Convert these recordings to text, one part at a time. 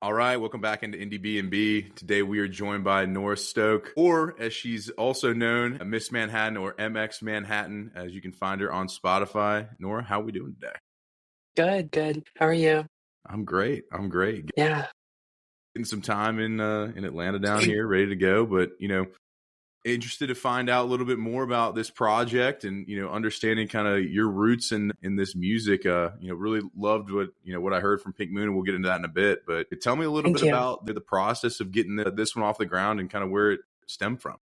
All right, welcome back into Indiebnb. Today we are joined by Nora Stoke, or as she's also known, Miss Manhattan or MX Manhattan, as you can find her on Spotify. Nora, how are we doing today? Good. How are you? I'm great. Yeah. Getting some time in Atlanta down here, ready to go. But interested to find out a little bit more about this project and understanding kind of your roots in this music. Really loved what I heard from Pink Moon, and we'll get into that in a bit. But tell me a little Thank bit you. about the process of getting this one off the ground and kind of where it stemmed from.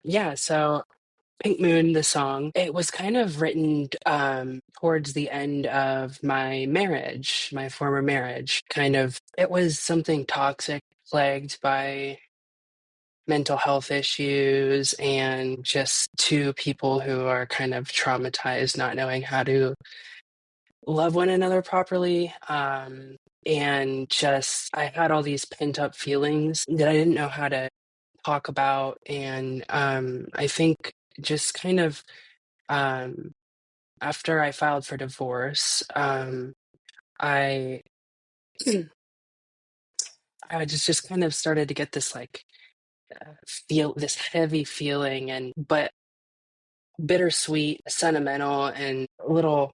Yeah, so Pink Moon, the song, it was kind of written towards the end of my marriage, my former marriage. It was something toxic, plagued by mental health issues and just two people who are kind of traumatized, not knowing how to love one another properly. And just, I had all these pent up feelings that I didn't know how to talk about. And I think just kind of um, after I filed for divorce, I I just kind of started to get this like feel this heavy feeling and but bittersweet, sentimental, and a little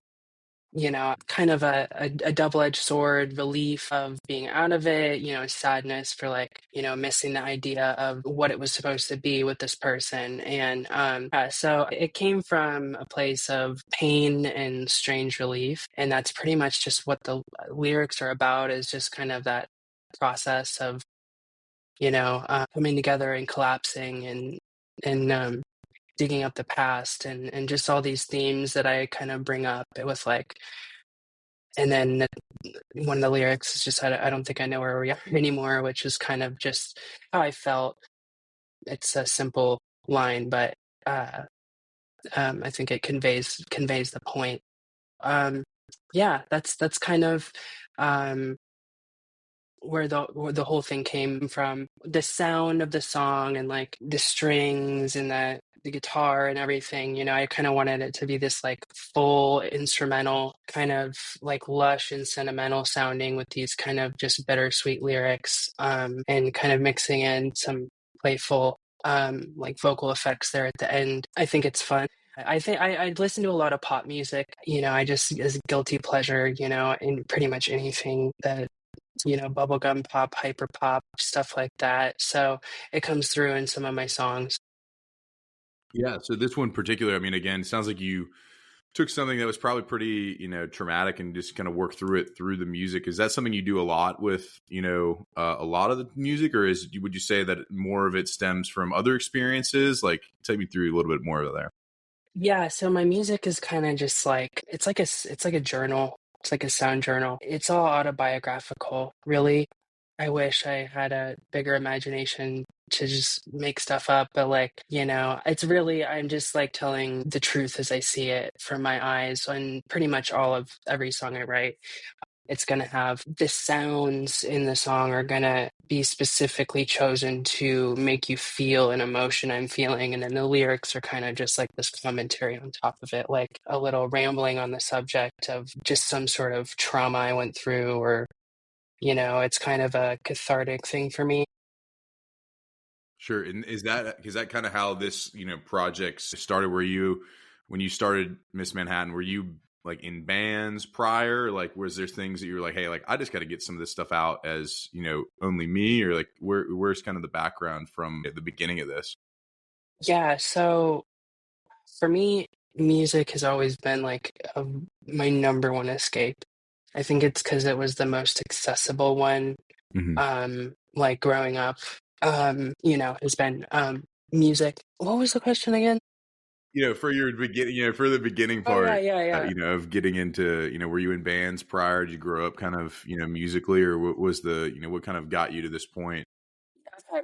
kind of a double-edged sword, relief of being out of it, sadness for like, missing the idea of what it was supposed to be with this person. And so it came from a place of pain and strange relief. And that's pretty much just what the lyrics are about, is just kind of that process of, coming together and collapsing and digging up the past and just all these themes that I kind of bring up with like, and then one of the lyrics is just, I don't think I know where we are anymore, which is kind of just how I felt. It's a simple line, but uh, I think it conveys the point. Um, yeah, that's kind of um, where the whole thing came from. The sound of the song and like the strings and the guitar and everything, I kind of wanted it to be this like full instrumental, kind of like lush and sentimental sounding with these kind of just bittersweet lyrics, and kind of mixing in some playful like vocal effects there at the end. I think it's fun. I think I listen to a lot of pop music, I just, as a guilty pleasure, in pretty much anything that bubblegum pop, hyper pop, stuff like that. So it comes through in some of my songs. Yeah. So this one in particular, I mean, again, it sounds like you took something that was probably pretty, traumatic and just kind of worked through it through the music. Is that something you do a lot with, a lot of the music, or would you say that more of it stems from other experiences? Like, take me through a little bit more of there. Yeah, so my music is kind of just like it's like a journal. It's like a sound journal. It's all autobiographical, really. I wish I had a bigger imagination to just make stuff up, but like, it's really, I'm just like telling the truth as I see it from my eyes on pretty much all of every song I write. It's going to have the sounds in the song are going to be specifically chosen to make you feel an emotion I'm feeling. And then the lyrics are kind of just like this commentary on top of it, like a little rambling on the subject of just some sort of trauma I went through, or, it's kind of a cathartic thing for me. Sure. And is that kind of how this, project started? When you started Miss Manhattan, were you like in bands prior? Like, was there things that you were like, hey, like, I just got to get some of this stuff out as, only me, or like, where's kind of the background from the beginning of this? Yeah. So for me, music has always been like my number one escape. I think it's because it was the most accessible one, Hmm. like growing up, has been music. What was the question again? For your beginning, for the beginning Oh yeah, part, yeah, yeah. of getting into, were you in bands prior? Did you grow up kind of, musically, or what was what kind of got you to this point?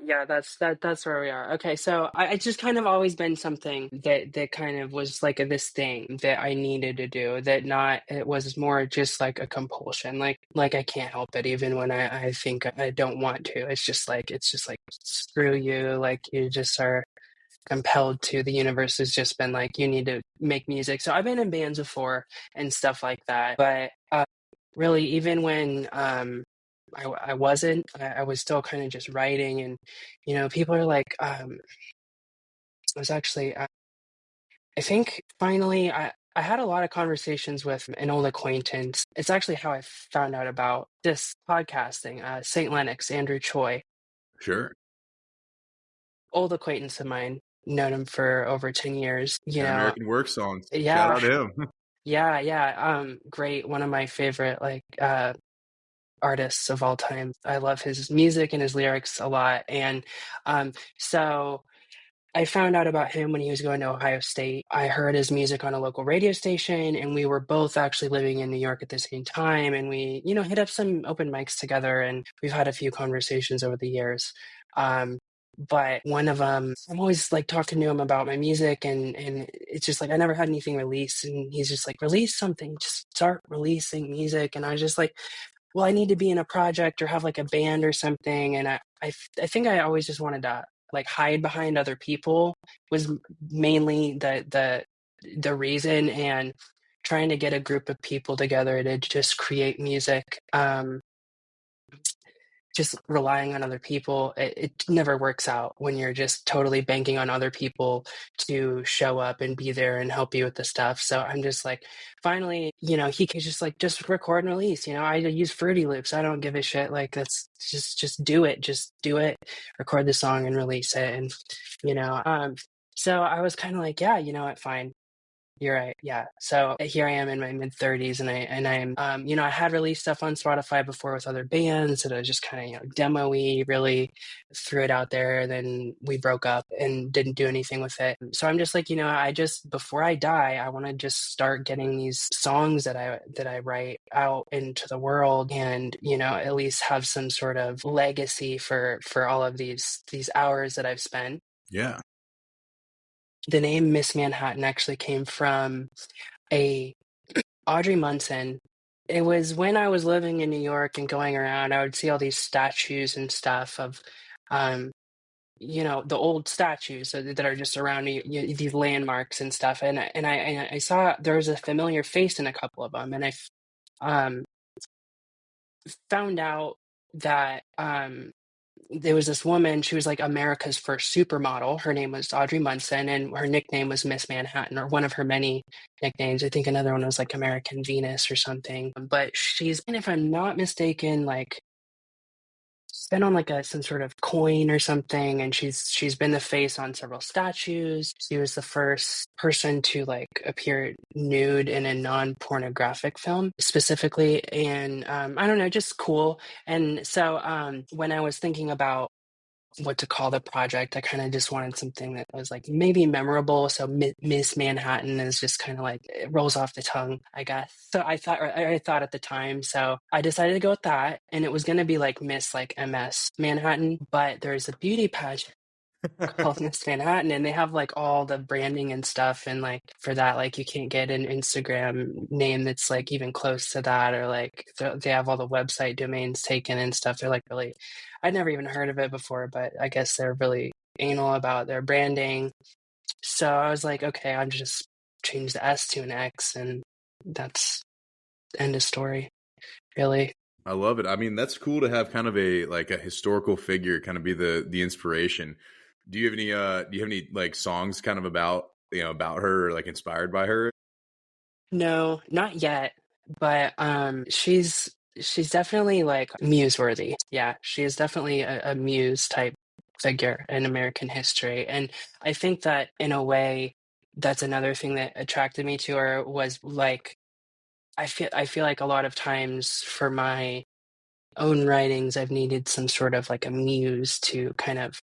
Yeah, that's where we are. Okay, so it's just kind of always been something that kind of was like this thing that I needed to do. That not it was more just like a compulsion. Like I can't help it even when I think I don't want to. It's just like screw you. Like you just are compelled to. The universe has just been like, you need to make music. So I've been in bands before and stuff like that. But really, even when I wasn't. I was still kind of just writing, and people are like, I was actually, I think finally, I had a lot of conversations with an old acquaintance. It's actually how I found out about this podcasting. Saint Lennox, Andrew Choi, Sure. old acquaintance of mine, known him for over 10 years. And American Work Songs. Shout Yeah, out to him. yeah. Great. One of my favorite artists of all time. I love his music and his lyrics a lot. And so I found out about him when he was going to Ohio State. I heard his music on a local radio station, and we were both actually living in New York at the same time. And we, hit up some open mics together, and we've had a few conversations over the years. But one of them, I'm always like talking to him about my music, and it's just like I never had anything released, and he's just like, release something, just start releasing music. And I was just like, well, I need to be in a project or have like a band or something. And I think I always just wanted to like hide behind other people was mainly the reason, and trying to get a group of people together to just create music. Just relying on other people, it never works out when you're just totally banking on other people to show up and be there and help you with the stuff. So I'm just like, finally, he could just like, just record and release. I use Fruity Loops. I don't give a shit. Like, that's just do it. Just do it. Record the song and release it. And so I was kind of like, yeah, you know what, fine. You're right. Yeah. So here I am in my mid 30s, and I'm, I had released stuff on Spotify before with other bands that I was just kind of, demo-y, really threw it out there. Then we broke up and didn't do anything with it. So I'm just like, before I die, I want to just start getting these songs that I write out into the world, and, at least have some sort of legacy for all of these hours that I've spent. Yeah. The name Miss Manhattan actually came from a Audrey Munson. It was when I was living in New York and going around, I would see all these statues and stuff of, the old statues that are just around these landmarks and stuff. And I saw there was a familiar face in a couple of them, and I um, found out that there was this woman. She was like America's first supermodel. Her name was Audrey Munson, and her nickname was Miss Manhattan, or one of her many nicknames. I think another one was like American Venus or something. But she's, and if I'm not mistaken, like been on like some sort of coin or something, and she's been the face on several statues. She was the first person to like appear nude in a non-pornographic film specifically, and I don't know, just cool. And so when I was thinking about what to call the project, I kind of just wanted something that was like maybe memorable. So Miss Manhattan is just kind of like, it rolls off the tongue, I guess. So I thought at the time, so I decided to go with that, and it was going to be like Miss like MS Manhattan, but there's a beauty pageant called Miss Manhattan, and they have like all the branding and stuff, and like for that, like you can't get an Instagram name that's like even close to that, or like they have all the website domains taken and stuff. They're like really, I'd never even heard of it before, but I guess they're really anal about their branding. So I was like, okay, I'll just change the S to an X, and that's end of story, really. I love it. I mean, that's cool to have kind of a historical figure kind of be the inspiration. Do you have any like songs kind of about her or like inspired by her? No, not yet, but she's definitely like muse worthy. Yeah, she is definitely a muse type figure in American history. And I think that in a way, that's another thing that attracted me to her, was like I feel like a lot of times for my own writings, I've needed some sort of like a muse to kind of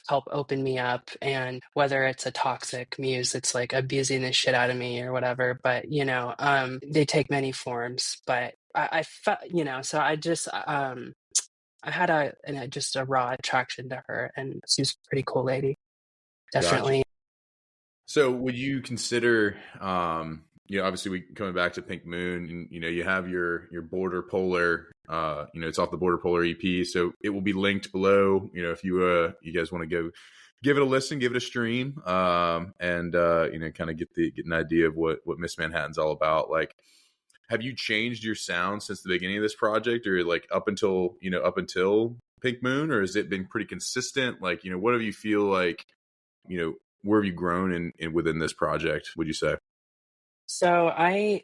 help open me up, and whether it's a toxic muse that's like abusing the shit out of me or whatever, but they take many forms. But I felt, so I just I had just a raw attraction to her, and she's a pretty cool lady, Gotcha. definitely. So would you consider, obviously we coming back to Pink Moon, and you have your Border Polar, it's off the Border Polar EP, so it will be linked below. If you guys want to go give it a listen, give it a stream, and kind of get an idea of what Miss Manhattan's all about. Like, have you changed your sound since the beginning of this project, or like up until Pink Moon, or has it been pretty consistent? Like, what have you feel like, where have you grown in within this project, would you say? So I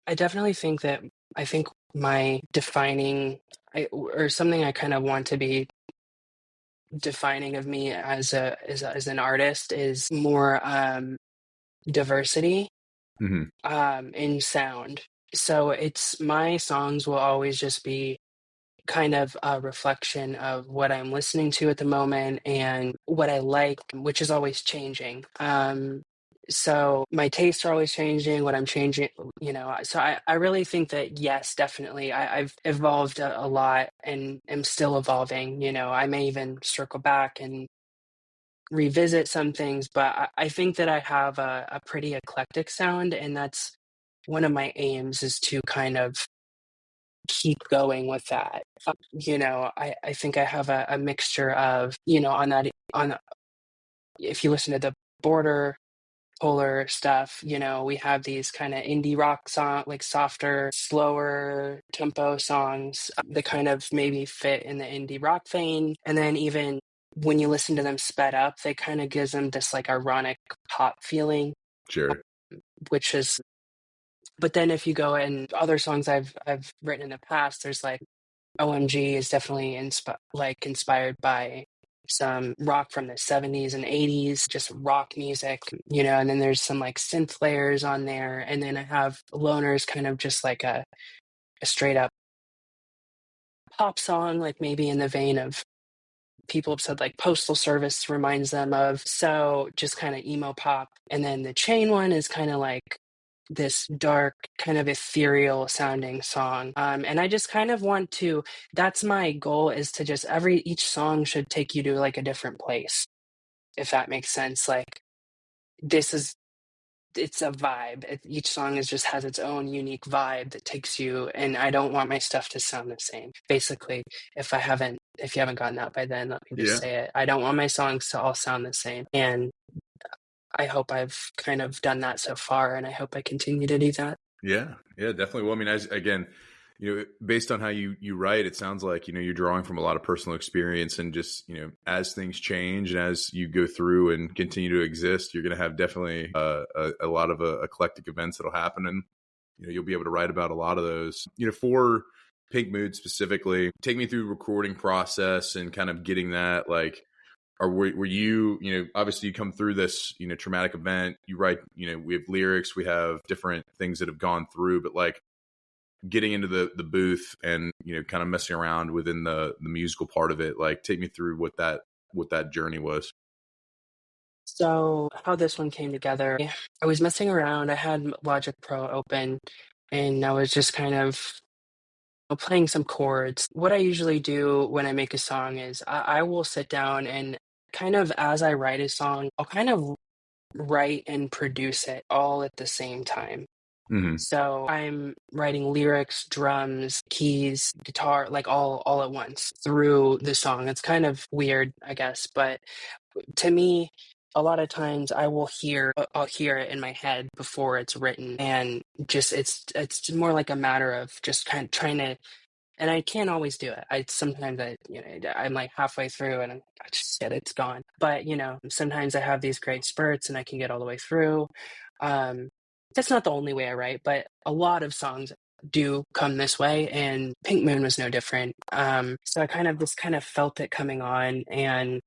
definitely think that I think my defining or something I kind of want to be defining of me as an artist is more diversity Hmm. in sound. So it's my songs will always just be kind of a reflection of what I'm listening to at the moment and what I like, which is always changing. So my tastes are always changing, what I'm changing, So I really think that, yes, definitely, I've evolved a lot and am still evolving. I may even circle back and revisit some things, but I think that I have a pretty eclectic sound, and that's one of my aims is to kind of keep going with that. I think I have a mixture of, if you listen to the Border Polar stuff, we have these kind of indie rock song, like softer, slower tempo songs that kind of maybe fit in the indie rock vein. And then even when you listen to them sped up, they kind of gives them this like ironic pop feeling, Sure. which is, but then if you go and other songs I've written in the past, there's like OMG is definitely inspired by some rock from the 70s and 80s, just rock music, and then there's some like synth layers on there. And then I have Loners kind of just like a straight up pop song, like maybe in the vein of people have said like Postal Service reminds them of. So just kind of emo pop. And then the Chain one is kind of like this dark, kind of ethereal sounding song. And I just kind of want to, that's my goal is to just each song should take you to like a different place, if that makes sense. Like this is, it's a vibe. Each song is just has its own unique vibe that takes you, and I don't want my stuff to sound the same. Basically, if you haven't gotten that by then, let me just Yeah. say it. I don't want my songs to all sound the same. And I hope I've kind of done that so far, and I hope I continue to do that. Yeah, yeah, definitely. Well, I mean, as again, based on how you write, it sounds like you're drawing from a lot of personal experience, and just as things change and as you go through and continue to exist, you're going to have definitely a lot of eclectic events that'll happen, and you'll be able to write about a lot of those. For Pink Mood specifically, take me through recording process and kind of getting that like. Or were you, obviously you come through this, traumatic event, you write, we have lyrics, we have different things that have gone through, but like getting into the booth and, kind of messing around within the musical part of it, like take me through what that journey was. So, how this one came together, I was messing around. I had Logic Pro open and I was just kind of playing some chords. What I usually do when I make a song is I will sit down and kind of as I write a song, I'll kind of write and produce it all at the same time. Hmm. So I'm writing lyrics, drums, keys, guitar, like all at once through the song. It's kind of weird, I guess, but to me, a lot of times I'll hear it in my head before it's written, and just it's more like a matter of just kind of trying to, and I can't always do it. I sometimes I'm like halfway through and I just shit, it's gone. But sometimes I have these great spurts and I can get all the way through. Um, that's not the only way I write, but a lot of songs do come this way, and Pink Moon was no different. So I kind of felt it coming on, and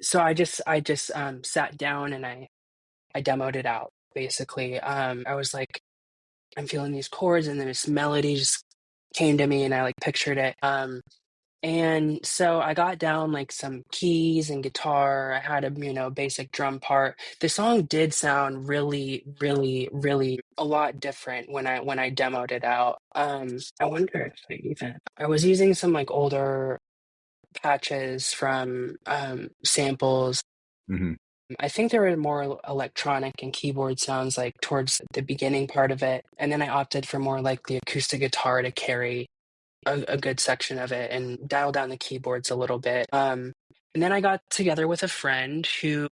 so I just sat down and I demoed it out basically. I was like, I'm feeling these chords, and then this melody just came to me, and I like pictured it. And so I got down like some keys and guitar. I had a basic drum part. The song did sound really, really, really a lot different when I demoed it out. I wonder if I was using some like older patches from samples. Hmm. I think there were more electronic and keyboard sounds like towards the beginning part of it, and then I opted for more like the acoustic guitar to carry a good section of it and dial down the keyboards a little bit. And then I got together with a friend who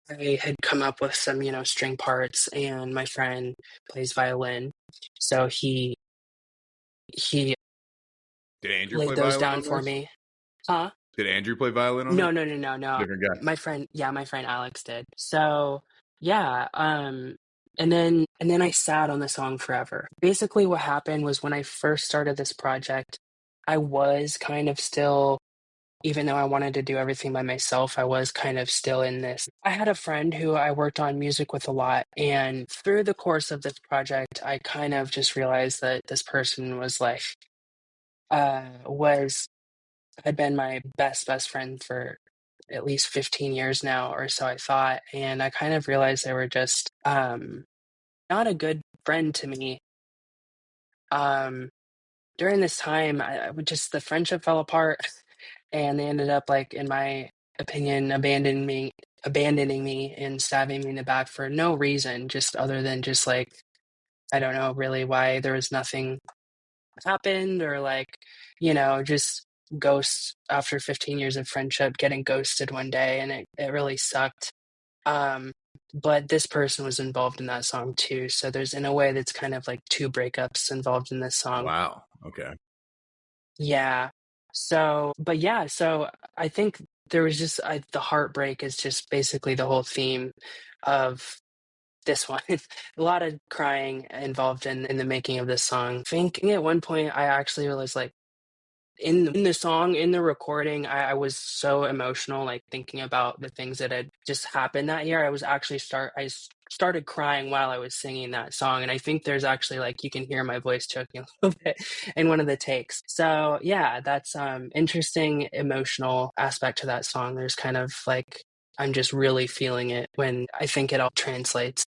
I had come up with some, string parts, and my friend plays violin. So he Did Andrew laid play those violin down on for this? me. Huh? Did Andrew play violin on No, it? no, no, no, no. Different guy. My friend Alex did. So, yeah, and then I sat on the song forever. Basically what happened was when I first started this project, I was kind of still, even though I wanted to do everything by myself, I was kind of still in this. I had a friend who I worked on music with a lot, and through the course of this project, I kind of just realized that this person was like was had been my best friend for at least 15 years now, or so I thought, and I kind of realized they were just not a good friend to me. Um, During this time, I would just the friendship fell apart, and they ended up, like, in my opinion, abandoning me and stabbing me in the back for no reason, just other than just like I don't know really why. There was nothing happened, or like, just ghosts after 15 years of friendship, getting ghosted one day, and it really sucked. Um, but this person was involved in that song too. So there's, in a way, that's kind of like two breakups involved in this song. Wow. Okay. Yeah. So I think there was just the heartbreak is just basically the whole theme of this one. A lot of crying involved in the making of this song. I think at one point I actually was like, in the song, in the recording, I was so emotional, like thinking about the things that had just happened that year. I was actually started crying while I was singing that song, and I think there's actually, like, you can hear my voice choking a little bit in one of the takes. So yeah, that's interesting emotional aspect to that song. There's kind of like I'm just really feeling it when I think it all translates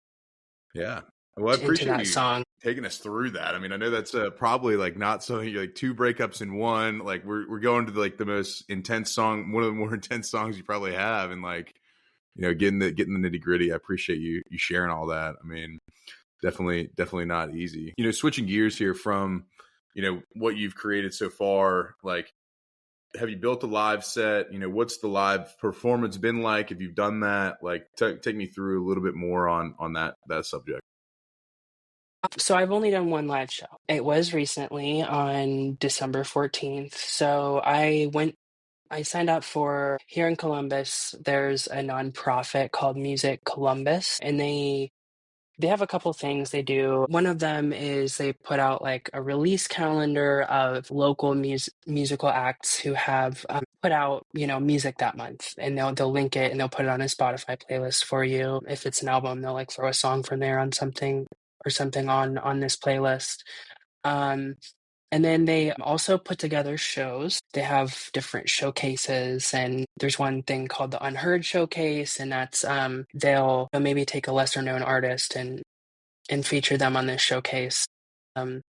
Yeah. Well, I into appreciate that you song. taking us through that. I mean, I know that's probably like not so like two breakups in one. Like we're going to like the most intense song, one of the more intense songs you probably have, and like getting the nitty gritty. I appreciate you sharing all that. I mean, definitely not easy. Switching gears here from what you've created so far. Like, have you built a live set? What's the live performance been like? If you've done that, like, take me through a little bit more on that subject. So I've only done one live show. It was recently on December 14th. So I signed up for, here in Columbus, there's a nonprofit called Music Columbus, and they have a couple things they do. One of them is they put out like a release calendar of local musical acts who have put out, music that month, and they'll link it and they'll put it on a Spotify playlist for you. If it's an album, they'll like throw a song from there on something or something on this playlist. Um, and then they also put together shows. They have different showcases, and there's one thing called the Unheard Showcase, and that's they'll maybe take a lesser known artist and feature them on this showcase. Um,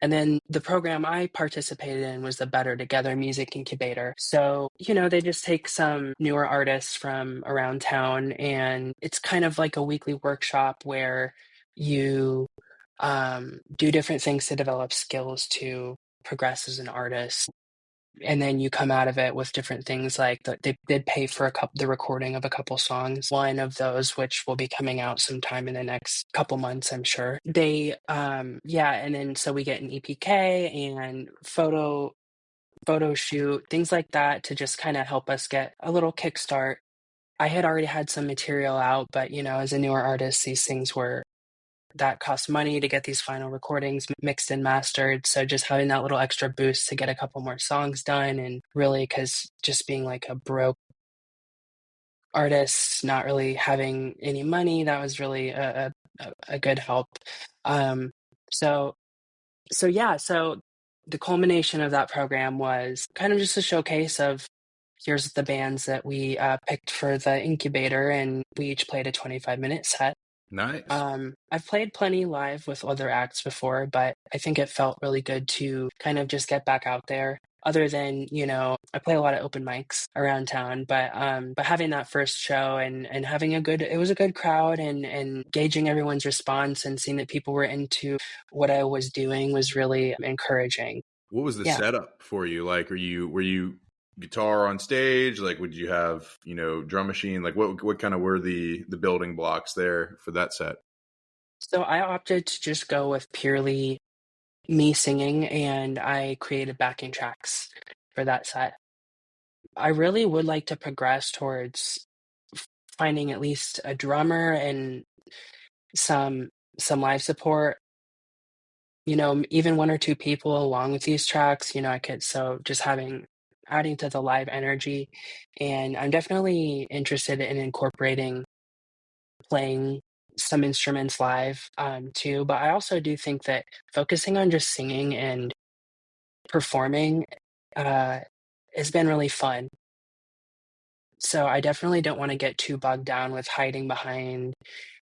and then the program I participated in was the Better Together Music Incubator. So, they just take some newer artists from around town, and it's kind of like a weekly workshop where you do different things to develop skills to progress as an artist. And then you come out of it with different things, like they did pay for the recording of a couple songs. One of those, which will be coming out sometime in the next couple months, I'm sure. Yeah, and then so we get an EPK and photo shoot, things like that, to just kind of help us get a little kickstart. I had already had some material out, but as a newer artist, these things were that cost money to get these final recordings mixed and mastered. So just having that little extra boost to get a couple more songs done, and really, because just being like a broke artist, not really having any money, that was really a good help. Um, so so the culmination of that program was kind of just a showcase of, here's the bands that we picked for the incubator, and we each played a 25-minute set. Nice. I've played plenty live with other acts before, but I think it felt really good to kind of just get back out there. Other than, I play a lot of open mics around town, but having that first show and having it was a good crowd, and gauging everyone's response and seeing that people were into what I was doing was really encouraging. What was the Yeah. setup for you? Like, were you guitar on stage? Like, would you have, you know, drum machine? Like, what kind of were the building blocks there for that set? So I opted to just go with purely me singing, and I created backing tracks for that set. I really would like to progress towards finding at least a drummer and some some live support, you know, even one or two people along with these tracks, you know, I could so just having adding to the live energy, and I'm definitely interested in incorporating playing some instruments live, too, but I also do think that focusing on just singing and performing, uh, has been really fun. So I definitely don't wanna get too bogged down with hiding behind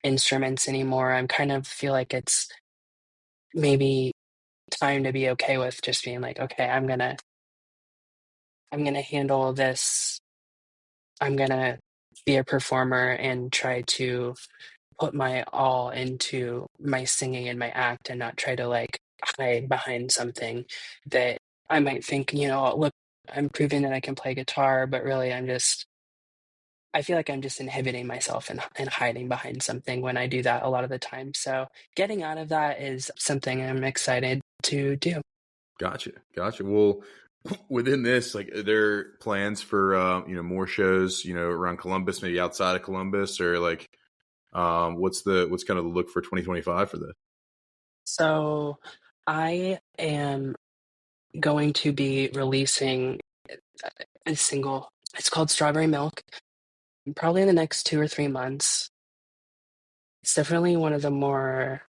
instruments anymore. I'm kind of feel like it's maybe time to be okay with just being like, "Okay, I'm gonna handle this. I'm gonna be a performer and try to put my all into my singing and my act and not try to, like, hide behind something that I might think, you know, "Look, I'm proving that I can play guitar," but really I feel like I'm just inhibiting myself and hiding behind something when I do that a lot of the time, so getting out of that is something I'm excited to do. Gotcha, gotcha. Well, within this, like, are there plans for you know, more shows, you know, around Columbus, maybe outside of Columbus, or like, what's kind of the look for 2025 for this? So, I am going to be releasing a single. It's called Strawberry Milk, probably in the next 2 or 3 months. It's definitely one of the more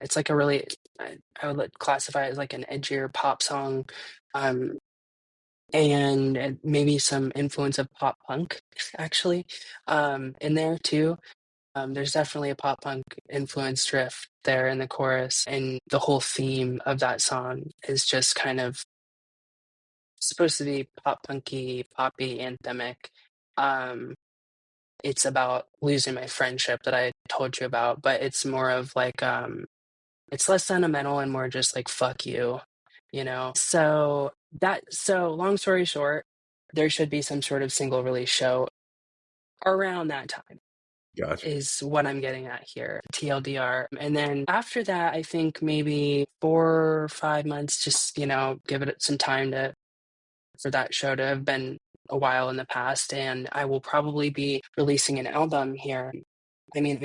it's like a really I would, like, classify it as like an edgier pop song, um, and maybe some influence of pop punk, actually, in there too. There's definitely a pop punk influence riff there in the chorus, and the whole theme of that song is just kind of supposed to be pop punky, poppy, anthemic. Um, it's about losing my friendship that I told you about, but it's more of like it's less sentimental and more just like fuck you, you know. So long story short, there should be some sort of single release show around that time. Gotcha. Is what I'm getting at here, TLDR. And then after that, I think maybe 4 or 5 months, just, you know, give it some time to for that show to have been a while in the past, and I will probably be releasing an album here. I mean,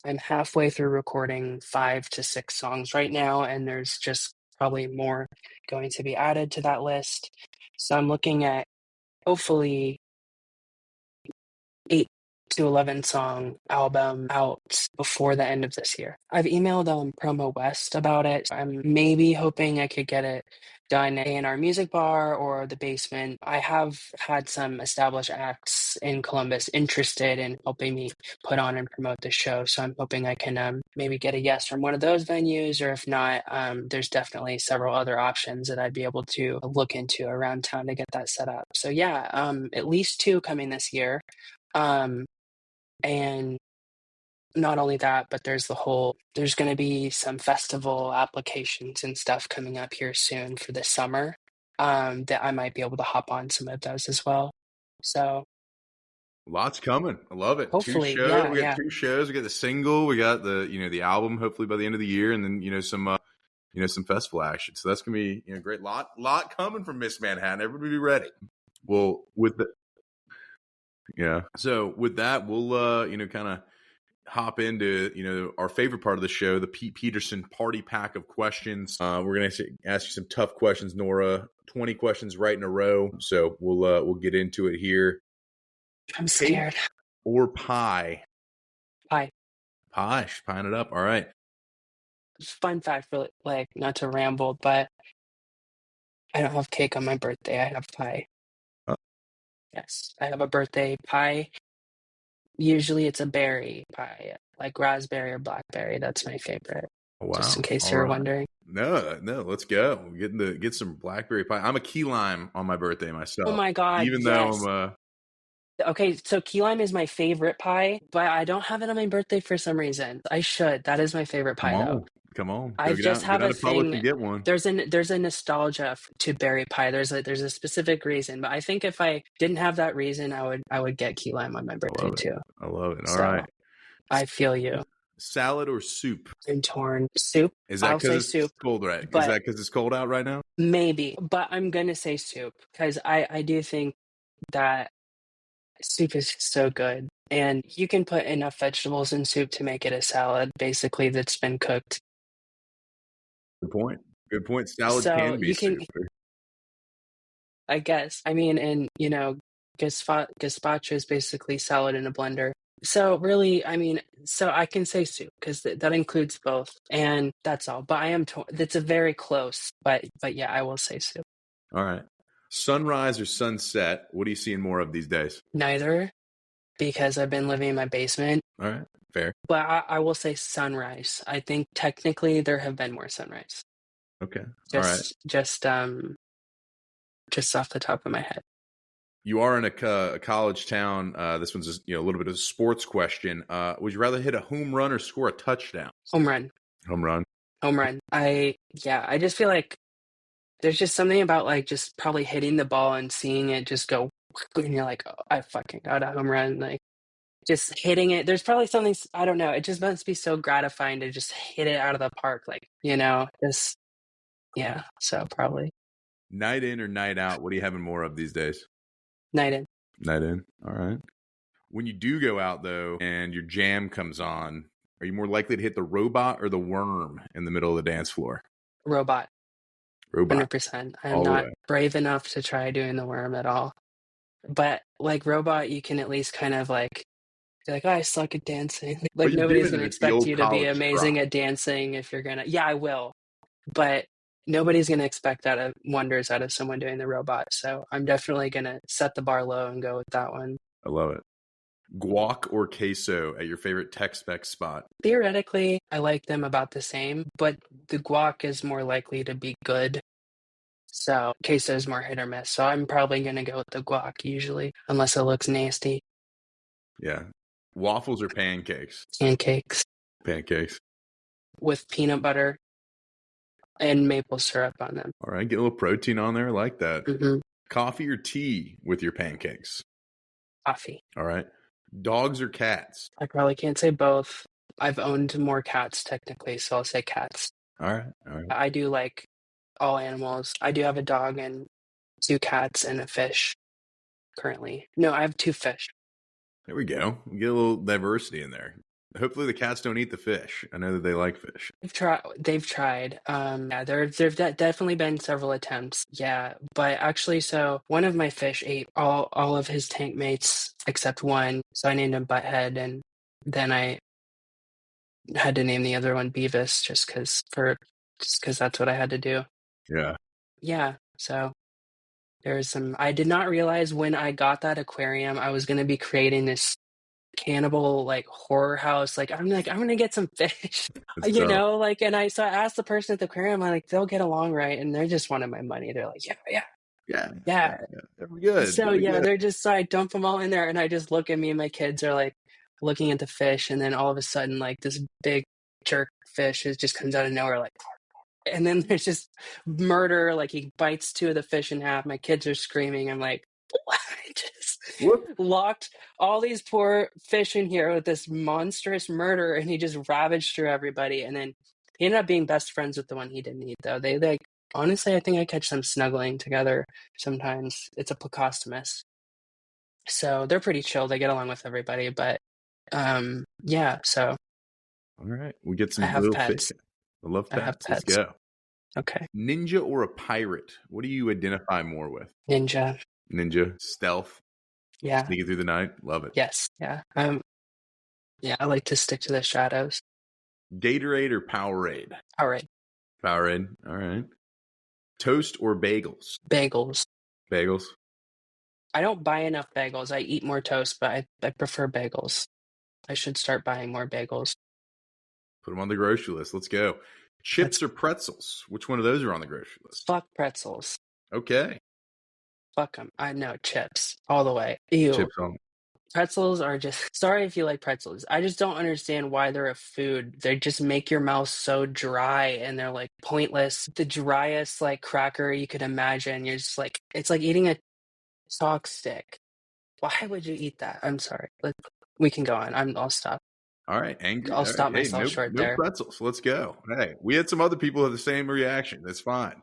I'm halfway through recording 5 to 6 songs right now, and there's just probably more going to be added to that list. So I'm looking at hopefully 8 to 11 song album out before the end of this year. I've emailed Promo West about it. I'm maybe hoping I could get it done in our music bar or the basement. I have had some established acts in Columbus interested in helping me put on and promote the show. So I'm hoping I can maybe get a yes from one of those venues, or if not, there's definitely several other options that I'd be able to look into around town to get that set up. So yeah, at least two coming this year. Um, and not only that, but there's going to be some festival applications and stuff coming up here soon for the summer, that I might be able to hop on some of those as well. So Lots coming. I love it. Two hopefully, shows. yeah, We got yeah. two shows. We got the single. We got the, you know, the album. Hopefully by the end of the year, and then, you know, some festival action. So that's gonna be, you know, great. Lot coming from Miss Manhattan. Everybody be ready. Well, with the yeah. So with that, we'll you know, kind of hop into, you know, our favorite part of the show, the Pete Peterson party pack of questions. We're gonna ask you some tough questions, Nora. 20 questions right in a row. So we'll get into it here. I'm Cake scared. or pie? Hi. Pie. She's pieing it up. All right. Fun fact, really, like, not to ramble, but I don't have cake on my birthday. I have pie. Oh, Yes, I have a birthday pie. Usually it's a berry pie, like raspberry or blackberry. That's my favorite, just in wow. case All you were right. wondering. No, no, let's go. Get some blackberry pie. I'm a key lime on my birthday Oh myself. my god, Even though yes. I'm Okay, so key lime is my favorite pie, but I don't have it on my birthday for some reason. I should. That is my favorite come pie, though. on. Come on, I just go have down a to Publix thing. and get one. There's a nostalgia to berry pie. There's a specific reason, but I think if I didn't have that reason, I would get key lime on my I birthday love it. too. I love it. All right. So I feel you. Salad or soup? I'm torn. Soup. Is that I'll because say it's soup, cold, right? Is but that because it's cold out right now? maybe. But I'm gonna say soup because I do think that soup is so good, and you can put enough vegetables in soup to make it a salad, basically that's been cooked. Good point. Good point. Salad So can be you can, soup. I guess. I mean, and gazpacho is basically salad in a blender. So really, I mean, so I can say soup because that includes both, and that's all. But I am torn. That's a very close, but yeah, I will say soup. All right. Sunrise or sunset? What are you seeing more of these days? Neither, because I've been living in my basement. All right. Fair. But I will say sunrise. I think technically there have been more sunrise. Okay. All right. Just off the top of my head. You are in a college town. This one's just, a little bit of a sports question. Would you rather hit a home run or score a touchdown? Home run. Home run. Home run. I just feel like there's just something about like just probably hitting the ball and seeing it just go and you're like, oh, I fucking got a home run. Like just hitting it. There's probably something I don't know. It just must be so gratifying to just hit it out of the park. Like, just yeah. So probably Night in or night out? What are you having more of these days? night in. Night in. All right. When you do go out though, and your jam comes on, are you more likely to hit the robot or the worm in the middle of the dance floor? Robot. Robot 100%. I am all the not way. brave enough to try doing the worm at all. But like robot, you can at least kind of like be like, oh, I suck at dancing. But Like you're nobody's giving gonna it the expect old you to be college try. amazing at dancing if you're gonna. Yeah, I will. But nobody's gonna expect that of wonders out of someone doing the robot. So I'm definitely gonna set the bar low and go with that one. I love it. Guac or queso at your favorite Tex-Mex spot? Theoretically, I like them about the same, but the guac is more likely to be good. So queso is more hit or miss. So I'm probably gonna go with the guac usually, unless it looks nasty. Yeah. Waffles or pancakes? Pancakes Pancakes. with peanut butter and maple syrup on them. All right. Get a little protein on there. I like that. Hmm. Coffee or tea with your pancakes? Coffee. All right. Dogs or cats? I probably can't say both. I've owned more cats technically, so I'll say cats. All right. All right. I do like all animals. I do have a dog and two cats and a fish currently. No, I have two fish. There we go. We get a little diversity in there. Hopefully the cats don't eat the fish. I know that they like fish. They've tried. Yeah, there've definitely been several attempts. Yeah, but actually, so one of my fish ate all of his tank mates except one. So I named him Butthead, and then I had to name the other one Beavis just because that's what I had to do. Yeah. Yeah, so there's some. I did not realize when I got that aquarium I was going to be creating this cannibal like horror house. Like I'm gonna get some fish, It's tough. like. And I asked the person at the aquarium, I'm like, they'll get along, right? And they're just wanted my money. They're like, yeah, yeah, Yeah. Yeah. yeah. Yeah. That'd be good. So That'd be yeah, good. they're just so I dump them all in there, and I just look at me and my kids are like looking at the fish, and then all of a sudden, like this big jerk fish just comes out of nowhere, like. And then there's just murder. Like he bites two of the fish in half. My kids are screaming. I'm like, I just Whoop. locked all these poor fish in here with this monstrous murder, and he just ravaged through everybody. And then he ended up being best friends with the one he didn't eat, though. They like honestly, I think I catch them snuggling together sometimes. It's a plecostomus, so they're pretty chill. They get along with everybody, but yeah. So All right. We get I some have little fish. pets. I love I have pets. Let's pets. go. Okay, Ninja or a pirate? What do you identify more with? ninja. Ninja, stealth, Yeah. sneaking through the night. Love it. Yes. Yeah. Yeah. I like to stick to the shadows. Gatorade or Powerade? All right. Powerade. All right. Toast or bagels? Bagels. Bagels. I don't buy enough bagels. I eat more toast, but I prefer bagels. I should start buying more bagels. Put them on the grocery list. Let's go. Chips or pretzels? Which one of those are on the grocery list? Fuck pretzels. Okay. Fuck them. I know chips all the way. Ew. Chips on. Pretzels are just sorry if you like pretzels. I just don't understand why they're a food. They just make your mouth so dry and they're like pointless. The driest like cracker you could imagine. You're just like it's like eating a chalk stick. Why would you eat that? I'm sorry. We can go on. I'll stop. All right, angry. I'll All right, stop hey, myself no, short no there. pretzels. Let's go. Hey, we had some other people with the same reaction. That's fine.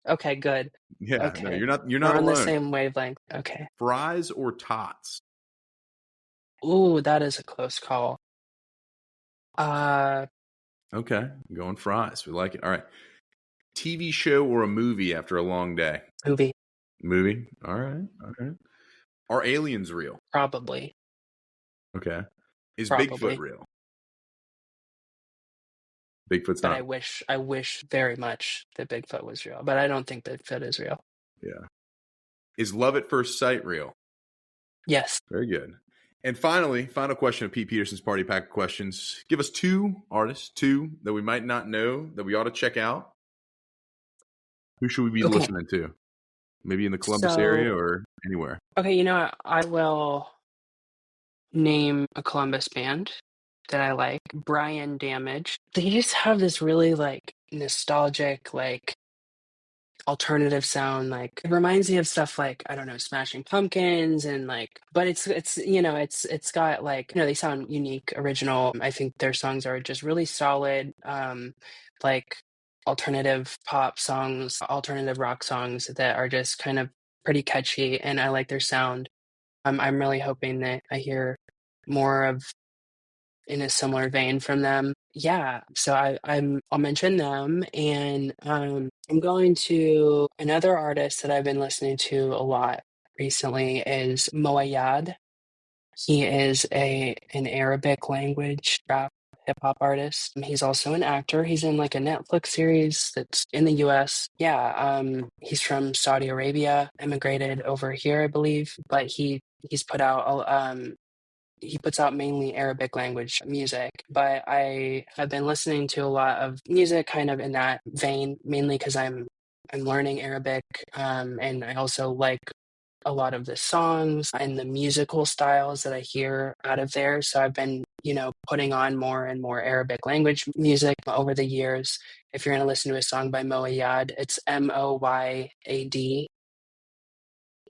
Okay, good. Yeah, no, Okay. you're We're not on the alone. same wavelength. Okay. Fries or tots? Ooh, that is a close call. Uh, Okay, going fries. We like it. All right, TV show or a movie after a long day? movie, Movie. All right. All right. Are aliens real? probably. Okay. Is Bigfoot Probably. real? Bigfoot's But not. I wish very much that Bigfoot was real, but I don't think Bigfoot is real. Yeah. Is love at first sight real? Yes. Very good. And finally, final question of Pete Peterson's Party Pack of Questions. Give us two artists, two that we might not know that we ought to check out. Who should we be Okay. listening to? Maybe in the Columbus area So, or anywhere. okay, you know what? I will name a Columbus band that I like, Brian Damage. They just have this really like nostalgic, like alternative sound. Like it reminds me of stuff like, I don't know, Smashing Pumpkins and like, but it's you know, it's got like, you know, they sound unique, original. I think their songs are just really solid. Like alternative pop songs, alternative rock songs that are just kind of pretty catchy, and I like their sound. I'm really hoping that I hear more of in a similar vein from them. Yeah, so I'll mention them, and I'm going to another artist that I've been listening to a lot recently is Moayad. He is a an Arabic language rap hip hop artist. He's also an actor. He's in like a Netflix series that's in the US. Yeah, he's from Saudi Arabia, immigrated over here, I believe, but he's put out he puts out mainly Arabic language music, but I have been listening to a lot of music kind of in that vein, mainly because I'm learning Arabic, and I also like a lot of the songs and the musical styles that I hear out of there. So I've been, you know, putting on more and more Arabic language music over the years. If you're going to listen to a song by Moayad, it's Moyad.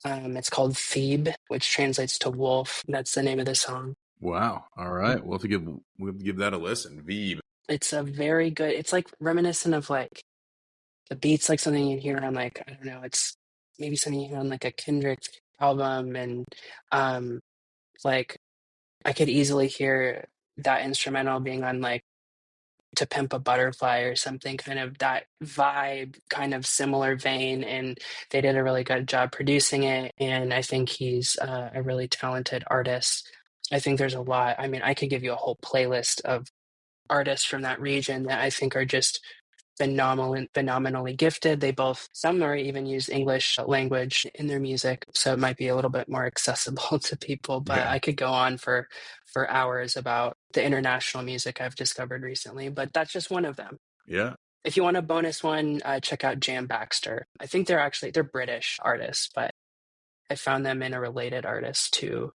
It's called Thebe, which translates to wolf. That's the name of the song. Wow. All right. We'll have to give that a listen. Veeb. It's a very good, it's like reminiscent of like the beats, like something you hear on like, I don't know, it's maybe something you hear on like a Kendrick album. And um, like I could easily hear that instrumental being on like To Pimp a Butterfly or something, kind of that vibe, kind of similar vein. And they did a really good job producing it. And I think he's a really talented artist. I think there's a lot. I mean, I could give you a whole playlist of artists from that region that I think are just phenomenally gifted. They both, some are even use English language in their music, so it might be a little bit more accessible to people. But Yeah. I could go on for hours about the international music I've discovered recently. But that's just one of them. Yeah. If you want a bonus one, check out Jam Baxter. I think they're British artists, but I found them in a related artist to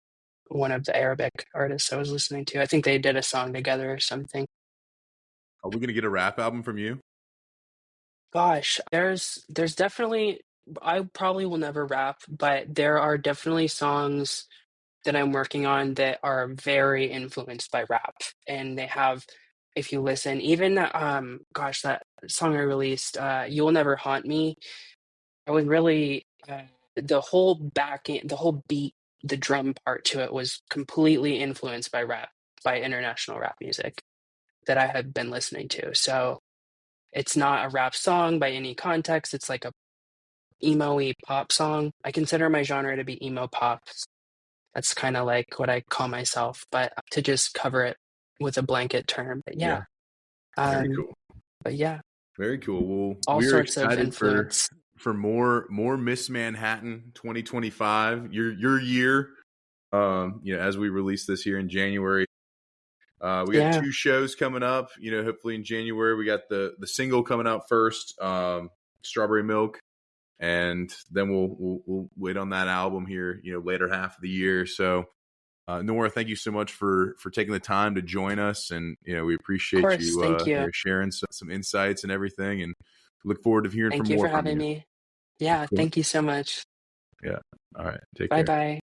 one of the Arabic artists I was listening to. I think they did a song together or something. Are we going to get a rap album from you? Gosh, there's definitely I probably will never rap, but there are definitely songs that I'm working on that are very influenced by rap. And they have, if you listen, even gosh, that song I released, You Will Never Haunt Me, I was really the whole the whole beat, the drum part to it was completely influenced by rap, by international rap music that I had been listening to. So it's not a rap song by any context. It's like a emo-y pop song. I consider my genre to be emo pop. That's kind of like what I call myself, but to just cover it with a blanket term. But Yeah. yeah. Very Um, cool. but yeah, Very cool. Well, all we're sorts of excited influence. for more Miss Manhattan 2025. Your year. As we release this here in January. We got Yeah. two shows coming up. Hopefully in January we got the single coming out first, Strawberry Milk, and then we'll wait on that album here. Later half of the year. So Nora, thank you so much for taking the time to join us, and we Of appreciate course. you Thank you. sharing some insights and everything, and look forward to hearing from Thank you more for from having you. me. Of Yeah. course. Thank you so much. Yeah. All right. Take Bye care. bye.